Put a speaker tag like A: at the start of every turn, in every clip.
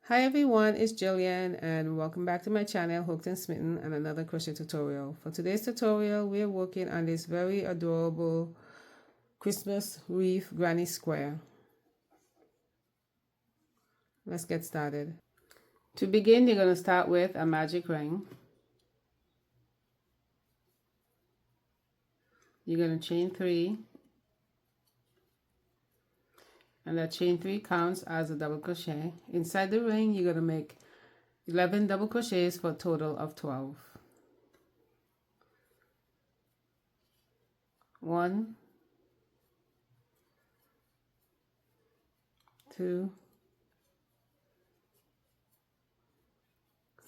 A: Hi everyone, it's Gillian and welcome back to my channel Hooked and Smitten and another crochet tutorial. For today's tutorial, we're working on this very adorable Christmas wreath granny square. Let's get started. To begin, you're going to start with a magic ring. You're going to chain 3, and that chain 3 counts as a double crochet. Inside the ring, you're going to make 11 double crochets for a total of 12. 1, 2,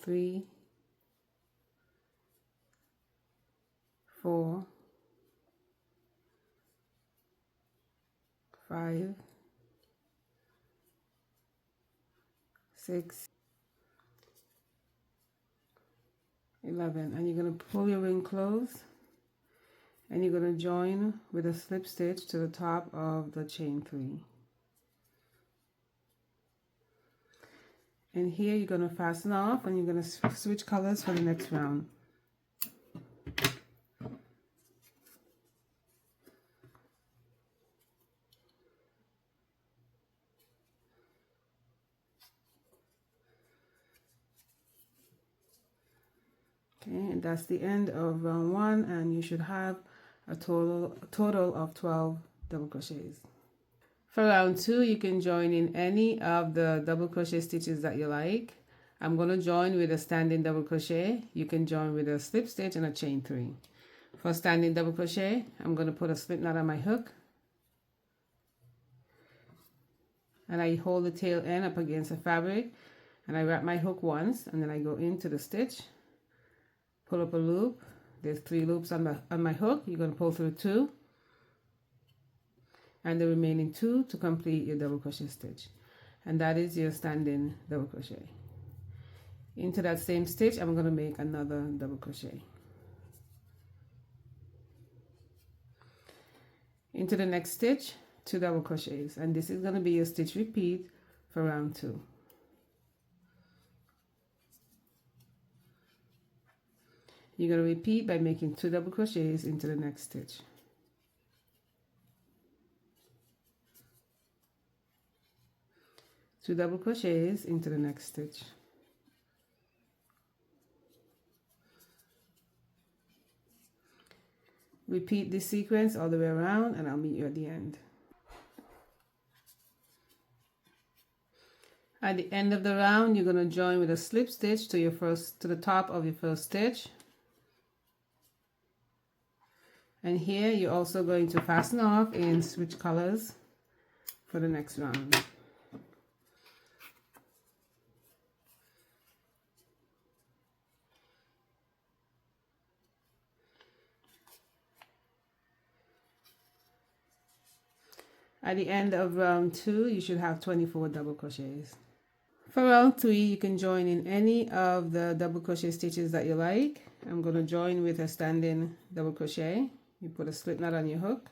A: 3, 4, 5, 6, 11, and you're going to pull your ring close and you're going to join with a slip stitch to the top of the chain 3. And here you're going to fasten off and you're going to switch colors for the next round. Okay, and that's the end of round 1, and you should have a total of 12 double crochets. For round 2, you can join in any of the double crochet stitches that you like. I'm going to join with a standing double crochet. You can join with a slip stitch and a chain 3. For standing double crochet, I'm going to put a slip knot on my hook, and I hold the tail end up against the fabric, and I wrap my hook once, and then I go into the stitch, pull up a loop. There's 3 loops on my hook. You're going to pull through 2 and the remaining 2 to complete your double crochet stitch, and that is your standing double crochet. Into that same stitch, I'm going to make another double crochet. Into the next stitch, 2 double crochets, and this is going to be your stitch repeat for round 2. You're going to repeat by making 2 double crochets into the next stitch. Two double crochets into the next stitch. Repeat this sequence all the way around, and I'll meet you at the end. At the end of the round, you're going to join with a slip stitch to the top of your first stitch. And here you're also going to fasten off and switch colors for the next round. At the end of round 2, you should have 24 double crochets. For round 3, you can join in any of the double crochet stitches that you like. I'm going to join with a standing double crochet. You put a slip knot on your hook.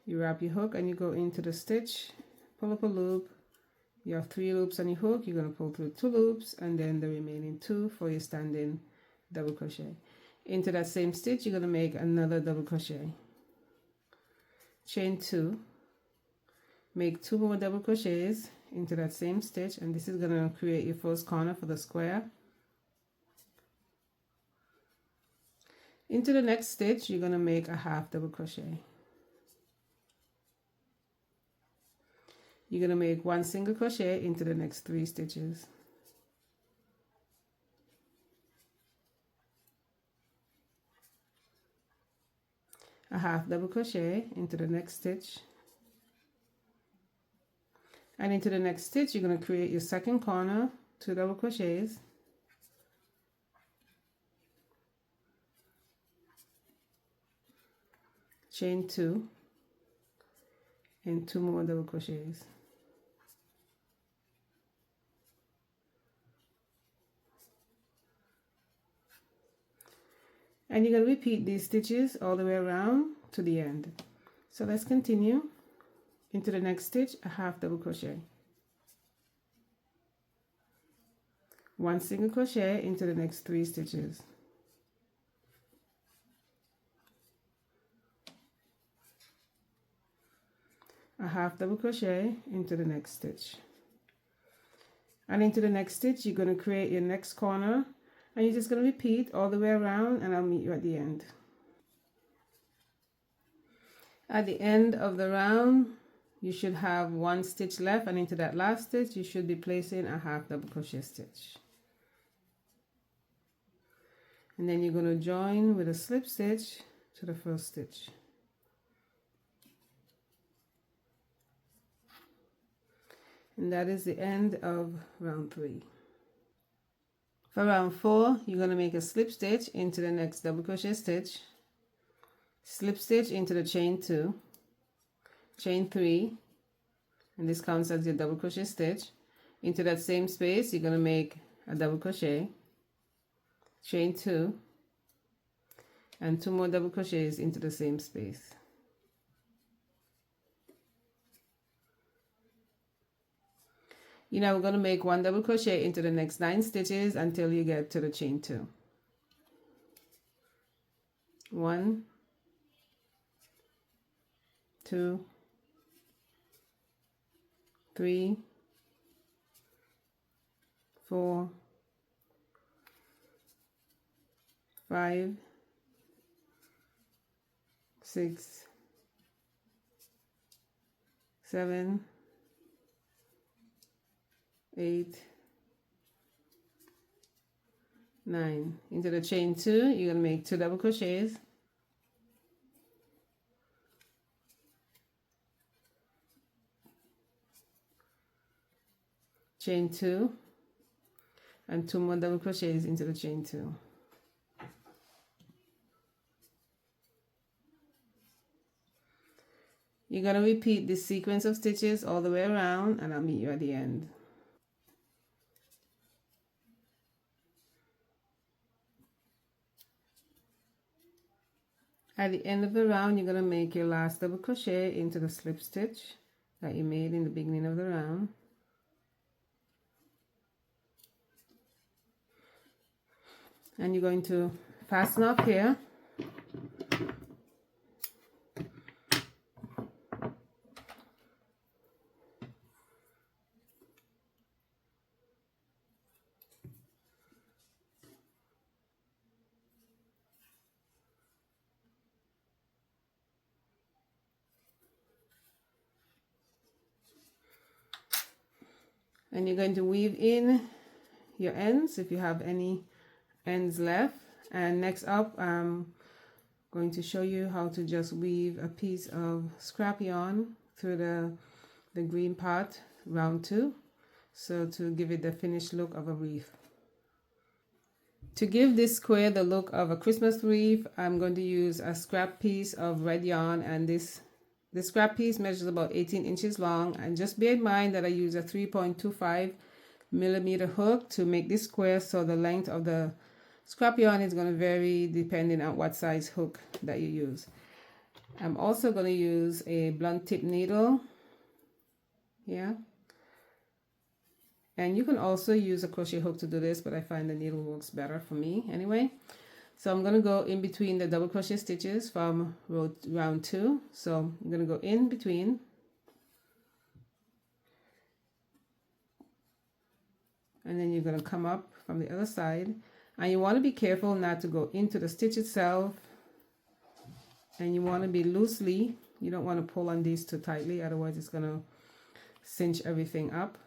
A: You wrap your hook and you go into the stitch, pull up a loop. You have 3 loops on your hook. You're going to pull through 2 loops and then the remaining 2 for your standing double crochet. Into that same stitch, you're going to make another double crochet. Chain 2, make 2 more double crochets into that same stitch, and this is going to create your first corner for the square. Into the next stitch, you're going to make a half double crochet. You're going to make 1 single crochet into the next 3 stitches. A half double crochet into the next stitch, and into the next stitch you're going to create your second corner, 2 double crochets, chain 2 and 2 more double crochets. And you're going to repeat these stitches all the way around to the end. So let's continue. Into the next stitch, a half double crochet. 1 single crochet into the next 3 stitches, a half double crochet into the next stitch, and into the next stitch you're going to create your next corner, and you're just going to repeat all the way around, and I'll meet you at the end. At the end of the round you should have 1 stitch left, and into that last stitch you should be placing a half double crochet stitch, and then you're going to join with a slip stitch to the first stitch. And that is the end of round 3. For round 4, you're going to make a slip stitch into the next double crochet stitch, slip stitch into the chain 2, chain 3, and this counts as your double crochet stitch. Into that same space you're going to make a double crochet, chain 2, and 2 more double crochets into the same space. You know, we're going to make 1 double crochet into the next 9 stitches until you get to the chain 2. 1, 2, 3, 4, 5, 6, 7, 8, 9. Into the chain 2 you're going to make 2 double crochets, chain 2, and 2 more double crochets into the chain 2. You're going to repeat this sequence of stitches all the way around, and I'll meet you at the end. At the end of the round you're going to make your last double crochet into the slip stitch that you made in the beginning of the round, and you're going to fasten off here, and you're going to weave in your ends if you have any ends left. And next up I'm going to show you how to just weave a piece of scrap yarn through the green part, round 2, so to give it the finished look of a wreath. To give this square the look of a Christmas wreath, I'm going to use a scrap piece of red yarn, and this scrap piece measures about 18 inches long, and just bear in mind that I use a 3.25 millimeter hook to make this square, so the length of the scrap yarn is going to vary depending on what size hook that you use. I'm also going to use a blunt tip needle here, and you can also use a crochet hook to do this, but I find the needle works better for me anyway. So I'm going to go in between the double crochet stitches from round 2. So I'm going to go in between, and then you're going to come up from the other side, and you want to be careful not to go into the stitch itself, and you want to be loosely, you don't want to pull on these too tightly, otherwise it's going to cinch everything up.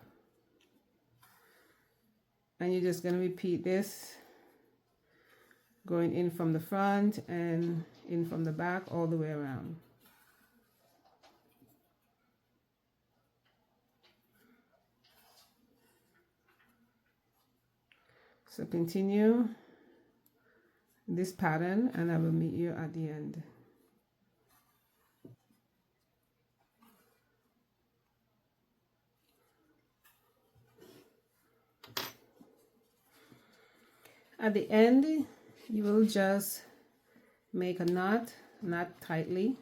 A: And you're just going to repeat this, going in from the front and in from the back all the way around. So continue this pattern and I will meet you at the end. At the end, you will just make a knot tightly.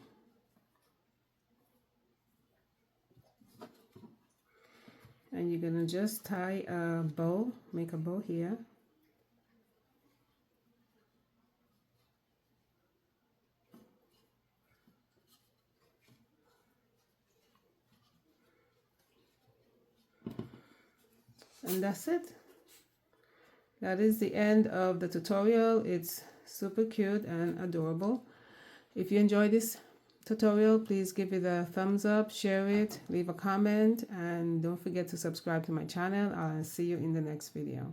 A: And you're gonna just tie a bow, make a bow here. And that's it. That is the end of the tutorial. It's super cute and adorable. If you enjoyed this tutorial, please give it a thumbs up, share it, leave a comment, and don't forget to subscribe to my channel. I'll see you in the next video.